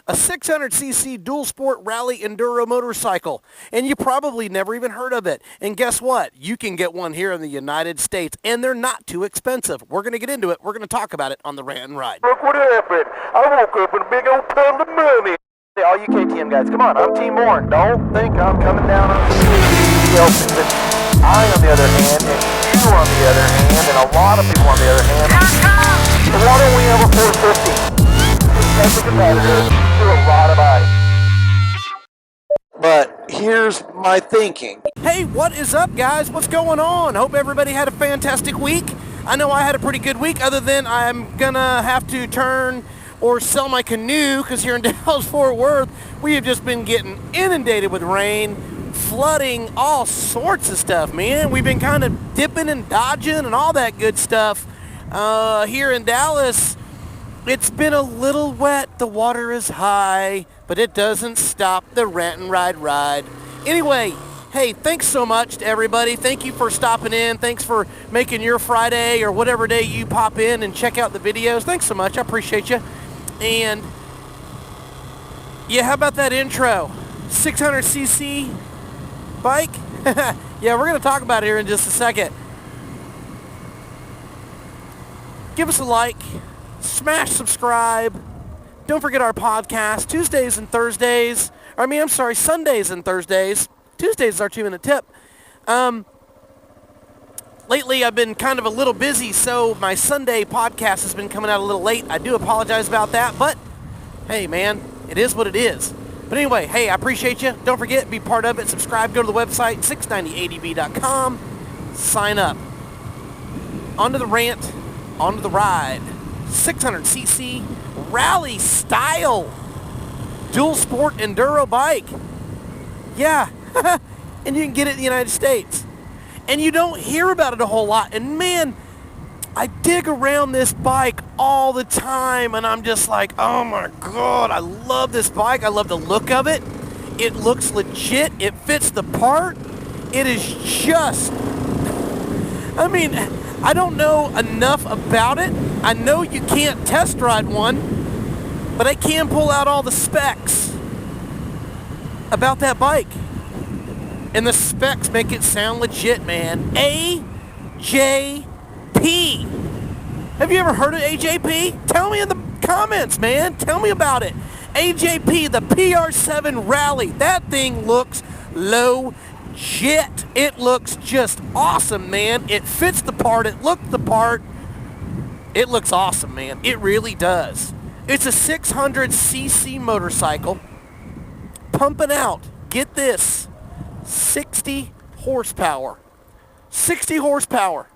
A 600cc dual sport rally enduro motorcycle, and you probably never even heard of it. And guess what? You can get one here in the United States, and they're not too expensive. We're going to get into it. We're going to talk about it on the Rant and Ride. Look what happened. I woke up in a big old pile of money. Hey, all you KTM guys, come on. I'm Team Warren. Don't think I'm coming down on the Elton. I, on the other hand, and you on the other hand, and a lot of people on the other hand. So why don't we have a 450? As a competitor, do a lot of ice. But here's my thinking. Hey, what is up, guys? What's going on? Hope everybody had a fantastic week. I know I had a pretty good week, other than I'm gonna have to turn or sell my canoe, because here in Dallas-Fort Worth, we have just been getting inundated with rain, flooding, all sorts of stuff, man. We've been kind of dipping and dodging and all that good stuff. Here in Dallas, it's been a little wet. The water is high, but it doesn't stop the Rant and Ride. Anyway, hey, thanks so much to everybody. Thank you for stopping in. Thanks for making your Friday or whatever day you pop in and check out the videos. Thanks so much. I appreciate you. And yeah, how about that intro? 600cc bike? Yeah, we're going to talk about it here in just a second. Give us a like. Smash subscribe. Don't forget our podcast, Tuesdays and Thursdays. Sundays and Thursdays. Tuesdays is our 2-minute tip. Lately, I've been kind of a little busy, so my Sunday podcast has been coming out a little late. I do apologize about that, but hey, man, it is what it is. But anyway, hey, I appreciate you. Don't forget, be part of it. Subscribe. Go to the website, 690adb.com. Sign up. Onto the rant, onto the ride. 600cc rally style dual sport enduro bike. Yeah, and you can get it in the United States. And you don't hear about it a whole lot. And man, I dig around this bike all the time, and I'm just like, oh my God, I love this bike. I love the look of it. It looks legit. It fits the part. It is just, I don't know enough about it. I know you can't test ride one, but I can pull out all the specs about that bike. And the specs make it sound legit, man. AJP. Have you ever heard of AJP? Tell me in the comments, man. Tell me about it. AJP, the PR7 Rally. That thing looks legit. It looks just awesome, man. It fits the part. It looks the part. It looks awesome, man. It really does. It's a 600cc motorcycle pumping out, get this, 60 horsepower. 60 horsepower.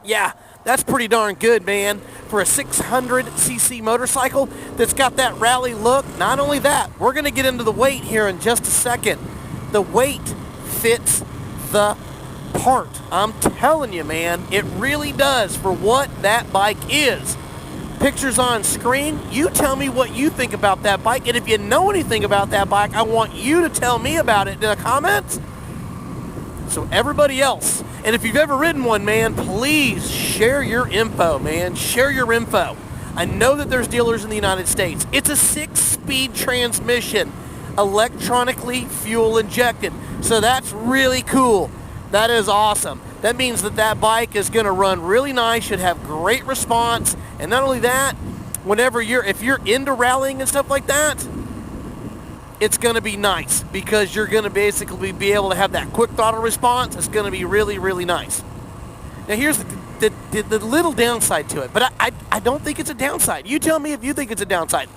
Yeah, that's pretty darn good, man, for a 600cc motorcycle that's got that rally look. Not only that, we're going to get into the weight here in just a second. The weight fits the part. I'm telling you, man, it really does for what that bike is. Pictures on screen. You tell me what you think about that bike, and if you know anything about that bike, I want you to tell me about it in the comments. So everybody else, and if you've ever ridden one, man, please share your info, man. Share your info. I know that there's dealers in the United States. It's a 6-speed transmission, electronically fuel injected. So that's really cool. That is awesome. That means that that bike is going to run really nice, should have great response. And not only that, if you're into rallying and stuff like that, it's going to be nice because you're going to basically be able to have that quick throttle response. It's going to be really, really nice. Now here's the little downside to it, but I don't think it's a downside. You tell me if you think it's a downside.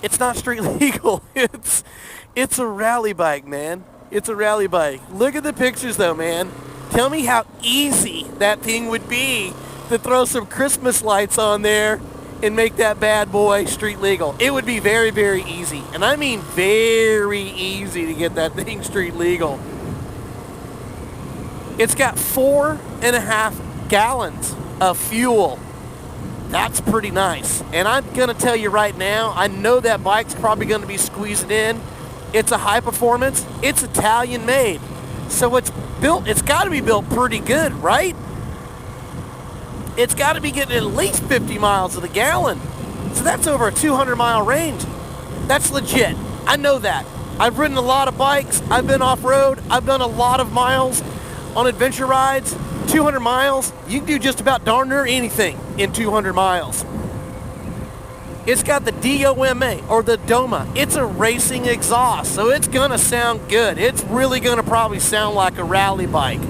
It's not street legal. It's a rally bike, man. It's a rally bike. Look at the pictures though, man. Tell me how easy that thing would be to throw some Christmas lights on there and make that bad boy street legal. It would be very, very easy. And I mean very easy to get that thing street legal. It's got 4.5 gallons of fuel. That's pretty nice. And I'm going to tell you right now, I know that bike's probably going to be squeezing in. It's a high performance. It's Italian made. So it's got to be built pretty good, right? It's got to be getting at least 50 miles to the gallon. So that's over a 200-mile range. That's legit. I know that. I've ridden a lot of bikes. I've been off-road. I've done a lot of miles on adventure rides. 200 miles, you can do just about darn near anything in 200 miles. It's got the DOMA, or the DOMA. It's a racing exhaust, so it's gonna sound good. It's really gonna probably sound like a rally bike.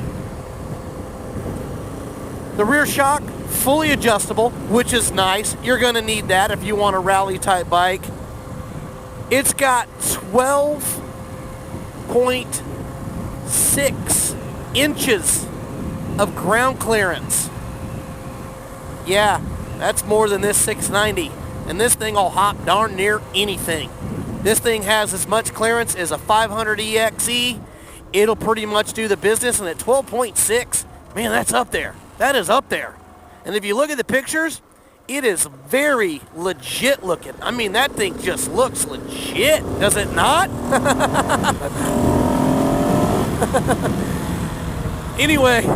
The rear shock, fully adjustable, which is nice. You're gonna need that if you want a rally type bike. It's got 12.6 inches of ground clearance. Yeah, that's more than this 690. And this thing will hop darn near anything. This thing has as much clearance as a 500 EXE. It'll pretty much do the business, and at 12.6, man, that's up there. That is up there. And if you look at the pictures, it is very legit looking. I mean, that thing just looks legit, does it not? Anyway,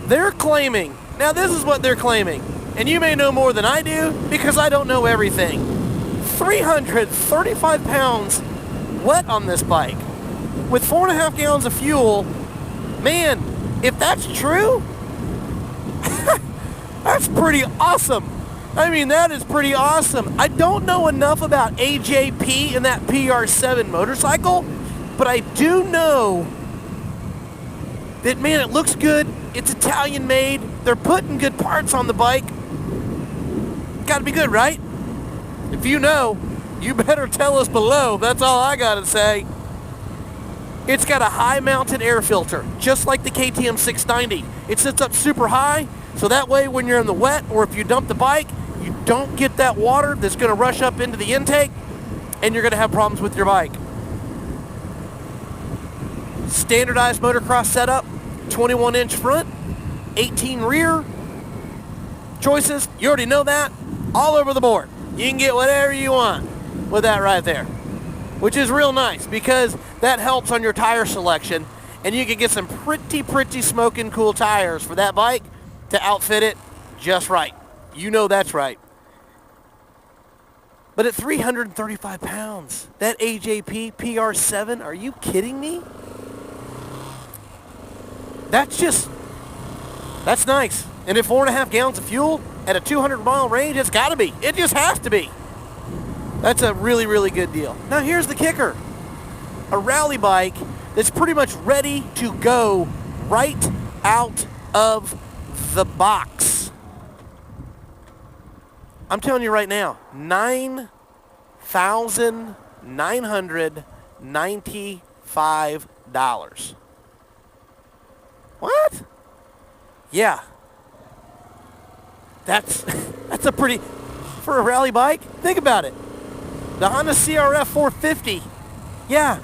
they're claiming, now this is what they're claiming, and you may know more than I do because I don't know everything. 335 pounds wet on this bike with 4.5 gallons of fuel. Man, if that's true, that's pretty awesome. I mean, that is pretty awesome. I don't know enough about AJP and that PR7 motorcycle, but I do know that, man, it looks good. It's Italian made. They're putting good parts on the bike. Gotta be good, right? If you know, you better tell us below. That's all I gotta say. It's got a high mounted air filter, just like the KTM 690. It sits up super high, so that way when you're in the wet or if you dump the bike, you don't get that water that's gonna rush up into the intake and you're gonna have problems with your bike. Standardized motocross setup, 21-inch front, 18 rear. Choices, you already know that, all over the board. You can get whatever you want with that right there, which is real nice because that helps on your tire selection, and you can get some pretty smoking cool tires for that bike to outfit it just right. You know that's right. But at 335 pounds, that AJP PR7, are you kidding me? That's nice. And at 4.5 gallons of fuel at a 200-mile range, it's got to be. It just has to be. That's a really good deal. Now here's the kicker. A rally bike that's pretty much ready to go right out of the box. I'm telling you right now, $9,995. What? Yeah. That's a pretty, for a rally bike, think about it. The Honda CRF 450. Yeah.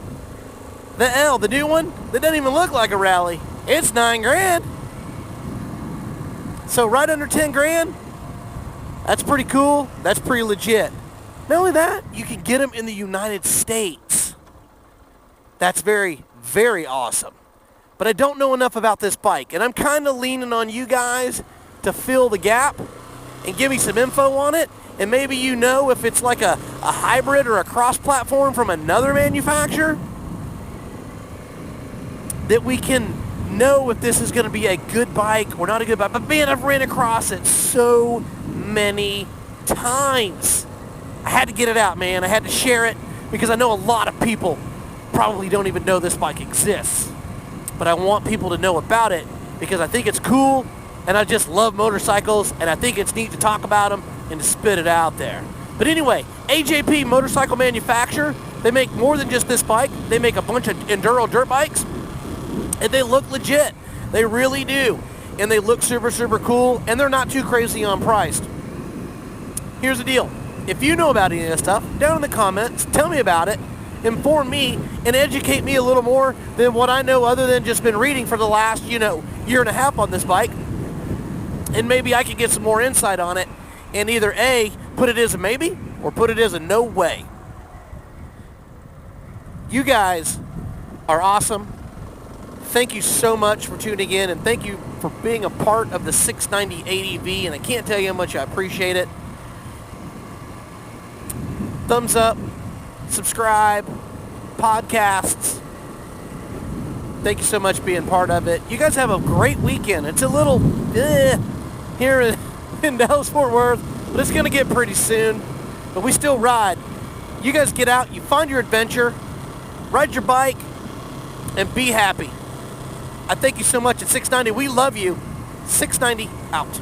The L, the new one, that doesn't even look like a rally. It's $9 grand. So right under 10 grand, that's pretty cool. That's pretty legit. Not only that, you can get them in the United States. That's very awesome. But I don't know enough about this bike, and I'm kind of leaning on you guys to fill the gap and give me some info on it. And maybe you know if it's like a hybrid or a cross-platform from another manufacturer, that we can know if this is going to be a good bike or not a good bike. But man, I've ran across it so many times. I had to get it out, man. I had to share it because I know a lot of people probably don't even know this bike exists. But I want people to know about it because I think it's cool, and I just love motorcycles, and I think it's neat to talk about them and to spit it out there. But anyway, AJP motorcycle manufacturer, they make more than just this bike. They make a bunch of enduro dirt bikes, and they look legit. They really do. And they look super cool, and they're not too crazy on price. Here's the deal. If you know about any of this stuff, down in the comments, tell me about it. Inform me and educate me a little more than what I know other than just been reading for the last, year and a half on this bike. And maybe I can get some more insight on it and either A, put it as a maybe or put it as a no way. You guys are awesome. Thank you so much for tuning in, and thank you for being a part of the 690 ADV, and I can't tell you how much I appreciate it. thumbs up, subscribe, podcasts. Thank you so much for being part of it. You guys have a great weekend. It's a little here in Dallas-Fort Worth, but it's going to get pretty soon. But we still ride. You guys get out, you find your adventure, ride your bike, and be happy. I thank you so much at 690. We love you. 690 out.